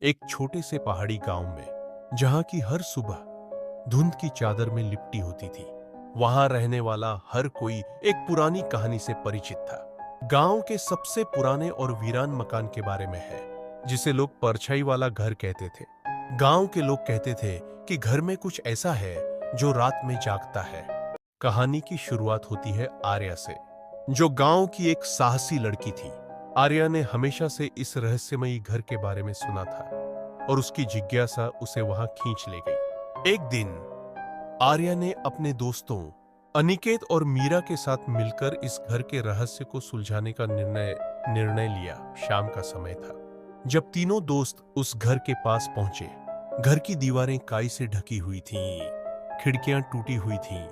एक छोटे से पहाड़ी गांव में, जहां की हर सुबह धुंध की चादर में लिपटी होती थी, वहां रहने वाला हर कोई एक पुरानी कहानी से परिचित था। गांव के सबसे पुराने और वीरान मकान के बारे में है, जिसे लोग परछाई वाला घर कहते थे। गांव के लोग कहते थे कि घर में कुछ ऐसा है जो रात में जागता है। कहानी की शुरुआत होती है आर्या से, जो गांव की एक साहसी लड़की थी। आर्या ने हमेशा से इस रहस्यमयी घर के बारे में सुना था और उसकी जिज्ञासा उसे वहां खींच ले गई। एक दिन आर्या ने अपने दोस्तों अनिकेत और मीरा के साथ मिलकर इस घर के रहस्य को सुलझाने का निर्णय लिया। शाम का समय था जब तीनों दोस्त उस घर के पास पहुंचे। घर की दीवारें काई से ढकी हुई थीं, खिड़कियां टूटी हुई थीं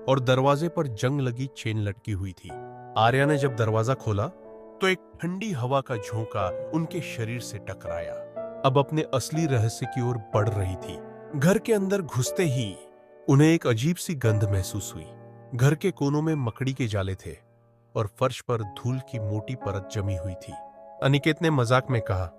और दरवाजे पर जंग लगी चेन लटकी हुई थी। आर्या ने जब दरवाजा खोला तो एक ठंडी हवा का झोंका उनके शरीर से टकराया। अब अपने असली रहस्य की ओर बढ़ रही थी। घर के अंदर घुसते ही उन्हें एक अजीब सी गंध महसूस हुई। घर के कोनों में मकड़ी के जाले थे और फर्श पर धूल की मोटी परत जमी हुई थी। अनिकेत ने मजाक में कहा,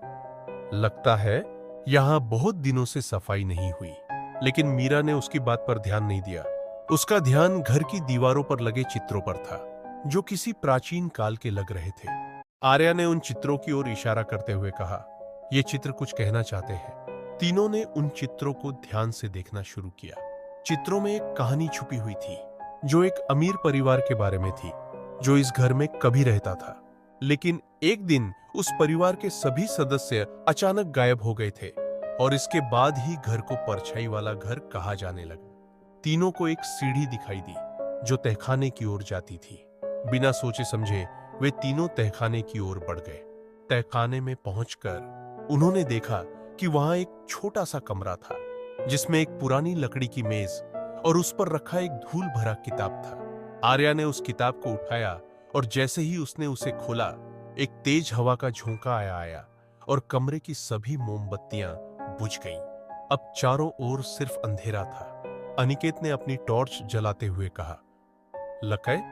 लगता है यहां बहुत दिनों से सफाई नहीं हुई। लेकिन मीरा ने उसकी बात पर ध्यान नहीं दिया। उसका ध्यान घर की दीवारों पर लगे चित्रों पर था, जो किसी प्राचीन काल के लग रहे थे। आर्या ने उन चित्रों की ओर इशारा करते हुए कहा, ये चित्र कुछ कहना चाहते हैं। तीनों ने उन चित्रों को ध्यान से देखना शुरू किया। चित्रों में एक कहानी छुपी हुई थी, जो एक अमीर परिवार के बारे में थी, जो इस घर में कभी रहता था। लेकिन एक दिन उस परिवार के सभी सदस्य अचानक गायब हो गए थे और इसके बाद ही घर को परछाई वाला घर कहा जाने लगा। तीनों को एक सीढ़ी दिखाई दी जो तहखाने की ओर जाती थी। बिना सोचे समझे वे तीनों तहखाने की ओर बढ़ गए। तहखाने में पहुंचकर उन्होंने देखा कि वहां एक छोटा सा कमरा था, जिसमें एक पुरानी लकड़ी की मेज और उस पर रखा एक धूल भरा किताब था। आर्या ने उस किताब को उठाया और जैसे ही उसने उसे खोला, एक तेज हवा का झोंका आया और कमरे की सभी मोमबत्तियां बुझ गईं। अब चारों ओर सिर्फ अंधेरा था। अनिकेत ने अपनी टॉर्च जलाते हुए कहा, लकय,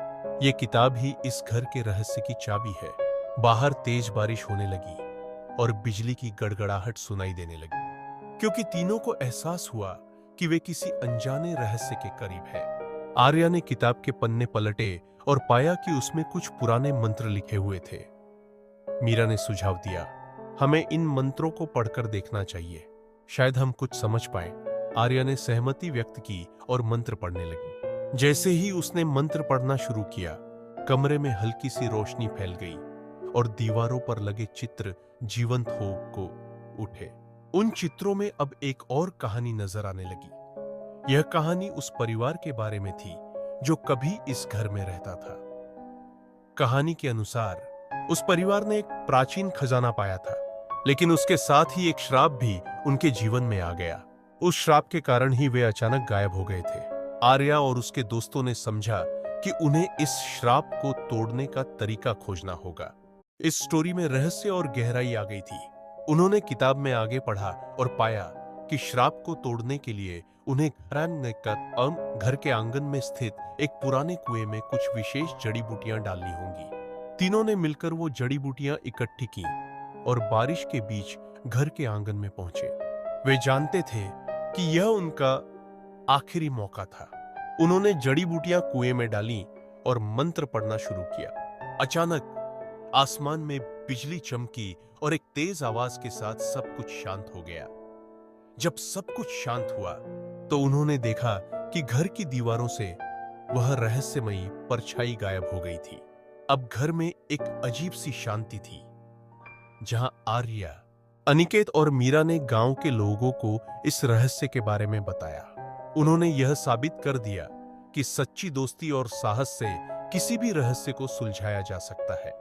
ये किताब ही इस घर के रहस्य की चाबी है। बाहर तेज बारिश होने लगी और बिजली की गड़गड़ाहट सुनाई देने लगी, क्योंकि तीनों को एहसास हुआ कि वे किसी अनजाने रहस्य के करीब हैं। आर्या ने किताब के पन्ने पलटे और पाया कि उसमें कुछ पुराने मंत्र लिखे हुए थे। मीरा ने सुझाव दिया, हमें इन मंत्रों को पढ़कर देखना चाहिए, शायद हम कुछ समझ पाए। आर्या ने सहमति व्यक्त की और मंत्र पढ़ने लगी। जैसे ही उसने मंत्र पढ़ना शुरू किया, कमरे में हल्की सी रोशनी फैल गई और दीवारों पर लगे चित्र जीवंत हो को उठे। उन चित्रों में अब एक और कहानी नजर आने लगी। यह कहानी उस परिवार के बारे में थी जो कभी इस घर में रहता था। कहानी के अनुसार उस परिवार ने एक प्राचीन खजाना पाया था, लेकिन उसके साथ ही एक श्राप भी उनके जीवन में आ गया। उस श्राप के कारण ही वे अचानक गायब हो गए थे। आर्या और उसके दोस्तों ने समझा कि उन्हें इस श्राप को तोड़ने का तरीका खोजना होगा। इस स्टोरी में रहस्य और गहराई आ गई थी। उन्होंने किताब में आगे पढ़ा और पाया कि श्राप को तोड़ने के लिए उन्हें घर के आंगन में स्थित एक पुराने कुएं में कुछ विशेष जड़ी बूटियां डालनी होंगी। तीनों ने मिलकर वो जड़ी बूटियां इकट्ठी की और बारिश के बीच घर के आंगन में पहुंचे। वे जानते थे कि यह उनका आखिरी मौका था। उन्होंने जड़ी बूटियां कुएं में डाली और मंत्र पढ़ना शुरू किया। अचानक आसमान में बिजली चमकी और एक तेज आवाज के साथ सब कुछ शांत हो गया। जब सब कुछ शांत हुआ तो उन्होंने देखा कि घर की दीवारों से वह रहस्यमयी परछाई गायब हो गई थी। अब घर में एक अजीब सी शांति थी, जहां आर्या, अनिकेत और मीरा ने गांव के लोगों को इस रहस्य के बारे में बताया। उन्होंने यह साबित कर दिया कि सच्ची दोस्ती और साहस से किसी भी रहस्य को सुलझाया जा सकता है।